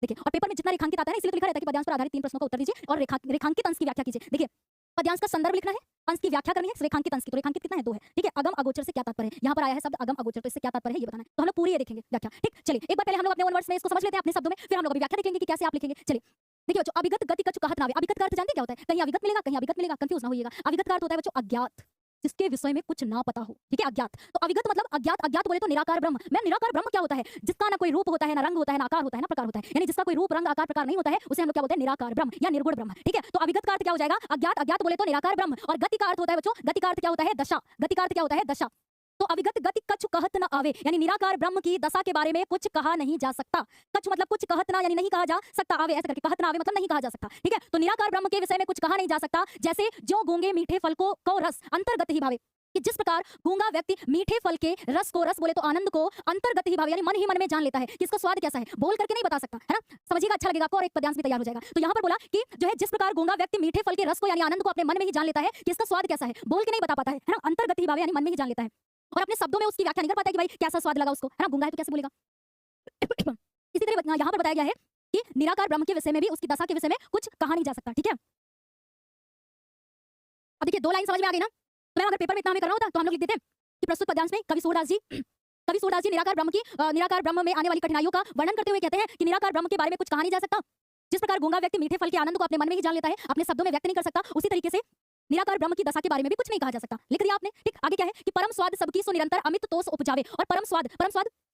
देखिए, और पेपर में जितना रेखांकित आता है ना, इसलिए तो लिखा रहता है कि पद्यांश पर आधारित 3 प्रश्नों का उत्तर दीजिए और रेखांकित अंश की व्याख्या कीजिए। देखिए, पद्यांश का संदर्भ लिखना है, अंश की व्याख्या करनी है, रेखांकित अंश की। तो रेखांकित कितना है? 2 है। ठीक है, अगम अगोचर से क्या तात्पर्य है? यहाँ पर आया है शब्द अगम अगोचर, तो इससे क्या तात्पर्य है ये बताना है। तो हम लोग पूरी ये देखेंगे व्याख्या। ठीक, चलिए एक बार पहले हम लोग अपने ओन वर्ड्स में इसको समझ लेते हैं अपने शब्दों में, फिर हम लोग अभी व्याख्या देखेंगे कि कैसे आप लिखेंगे। चलिए देखिए बच्चों, अविगत गति कछु कहत नावे। अविगत का अर्थ जानते हैं क्या होता है? कहीं अविगत मिलेगा, कहीं अविगत मिलेगा, कंफ्यूज ना होइएगा। अविगत का अर्थ होता है बच्चों अज्ञात, जिसके विषय में कुछ ना पता हो। ठीक है, अज्ञात। तो अविगत मतलब अज्ञात। अज्ञात बोले तो निराकार ब्रह्म। मैं निराकार ब्रह्म क्या होता है? जिसका ना कोई रूप होता है, ना रंग होता है, ना आकार होता है, ना प्रकार होता है। यानी जिसका कोई रूप रंग आकार प्रकार नहीं होता है, उसे हम लोग क्या बोलते हैं? निराकार ब्रह्म या निर्गुण ब्रह्म। ठीक है, तो अविगत का अर्थ क्या हो जाएगा? अज्ञात। अज्ञात बोले तो निराकार ब्रह्म। और गति का अर्थ होता है बच्चों, गति का अर्थ क्या होता है? दशा। गति का अर्थ क्या होता है? दशा। तो अविगत गति कछु कहत न आवे, यानी निराकार ब्रह्म की दशा के बारे में कुछ कहा नहीं जा सकता। कछु मतलब कुछ कहत ना, यानी नहीं कहा जा सकता। आवे ऐसे करके, कहत ना आवे मतलब नहीं कहा जा सकता। ठीक है, तो निराकार ब्रह्म के विषय में कुछ कहा नहीं जा सकता। जैसे जो गूंगे मीठे फल को रस अंतर्गत ही भावे, कि जिस प्रकार गूंगा व्यक्ति मीठे फल के रस को, रस बोले तो आनंद को, अंतर्गत ही भावे यानी मन ही मन में जान लेता है कि इसका स्वाद कैसा है, बोल करके नहीं बता सकता, है ना। समझिएगा, अच्छा लगेगा आपको और एक पद्यांश भी तैयार हो जाएगा। तो यहाँ पर बोला कि जो है जिस प्रकार गूंगा व्यक्ति मीठे फल के रस को यानी आनंद को अपने मन में ही जान लेता है कि इसका स्वाद कैसा है, बोल के नहीं बता पाता है ना। अंतर्गत ही भावे यानी मन में ही जान लेता है और अपने शब्दों में उसकी व्याख्या नहीं कर पाता है कि भाई कैसा स्वाद लगा उसको, है ना। गूंगा है तो कैसे बोलेगा। इसी तरह यहाँ पर बताया गया है कि निराकार ब्रह्म के विषय में भी, उसकी दशा के विषय में कुछ कहा नहीं जा सकता। ठीक है, अब देखिए 2 लाइन समझ में आ गई ना। तो मैं अगर पेपर में इतना हमें करना होता तो हम लोग लिख देते कि प्रस्तुत पद्यांश में कवि सूरदास जी निराकार ब्रह्म में आने वाली कठिनाइयों का वर्णन करते हुए कहते हैं कि निराकार ब्रह्म के बारे में कुछ कहा नहीं जा सकता। जिस प्रकार गूंगा व्यक्ति मीठे फल के आनंद को अपने मन में ही जान लेता है, अपने शब्दों में व्यक्त नहीं कर सकता, उसी तरीके से निराकार ब्रह्म की दशा के बारे में भी कुछ नहीं कहा जा सकता। लिख दिया आपने। ठीक, आगे क्या है कि परम स्वाद सबकी सो निरंतर अमित तोष उपजावे। और परम स्वाद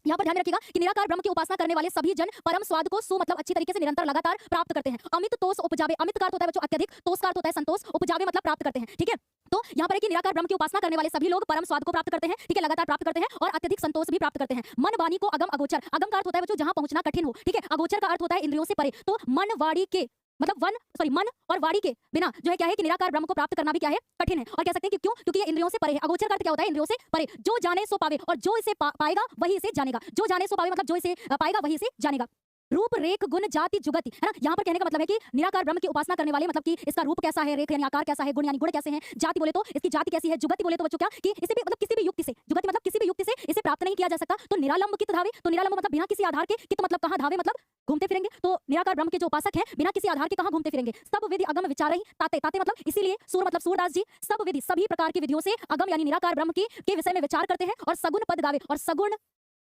यहाँ पर ध्यान में रखिएगा कि निराकार ब्रह्म की उपासना करने वाले सभी जन परम स्वाद को सु मतलब अच्छी तरीके से निरंतर लगातार प्राप्त करते हैं। अमित तोष उपजावे, अमित का अर्थ होता है बच्चों अत्यधिक, तोष का अर्थ होता है संतोष, उपजावे मतलब प्राप्त करते हैं। ठीक है, तो यहाँ पर है कि निराकार ब्रह्म की उपासना करने वाले सभी लोग परम स्वाद को प्राप्त करते हैं। ठीक है, लगातार प्राप्त करते हैं और अत्यधिक संतोष भी प्राप्त करते हैं। मन वाणी को अगम अगोचर, अगम का अर्थ होता है बच्चों जहां पहुंचना कठिन हो। ठीक है, अगोचर का अर्थ होता है इंद्रियों से परे। तो मन वाणी के मतलब मन और वाणी के बिना जो है क्या है कि निराकार ब्रह्म को प्राप्त करना भी क्या है? कठिन है। और कह सकते हैं कि क्यों? क्योंकि ये इंद्रियों से परे है। अगोचर का अर्थ क्या होता है? इंद्रियों से परे। जो जाने सो पावे, और जो इसे पाएगा वही इसे जानेगा। जो जाने सो पावे मतलब जो इसे पाएगा वही इसे जानेगा। रूप रेख गुण जाति जुगति, है ना। यहाँ पर कहने का मतलब है कि निराकार ब्रह्म की उपासना करने वाले मतलब कि इसका रूप कैसा है, रेख यानी आकार कैसा है, गुण यानी गुण कैसे हैं, जाति बोले तो इसकी जाति कैसी है, जुगति बोले तो बच्चों क्या कि इसे भी मतलब किसी भी युक्ति से, जुगति मतलब किसी भी युक्ति से इसे प्राप्त नहीं किया जा सकता। तो निरालंब कित धावे, तो निरालंब मतलब बिना किसी आधार के, कित मतलब कहाँ, धावे मतलब घूमते फिरेंगे। तो निराकार ब्रह्म के जो उपासक हैं बिना किसी आधार के कहाँ घूमते फिरेंगे। सब विधि अगम विचार ही ताते, ताते मतलब इसीलिए सूर मतलब सूरदास जी सब विधि सभी प्रकार की विधियों से अगम यानी निराकार ब्रह्म की के विषय में विचार करते हैं और सगुण पद गावे और सगुण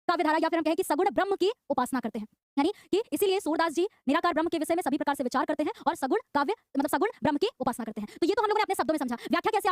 काव्य धारा या फिर हम कहें कि सगुण ब्रह्म की उपासना करते हैं। यानी कि इसीलिए सूरदास जी निराकार ब्रह्म के विषय में सभी प्रकार से विचार करते हैं और सगुण काव्य मतलब सगुण ब्रह्म की उपासना करते हैं। तो ये तो हम लोगों ने अपने शब्दों में समझा। व्याख्या कैसे आ रही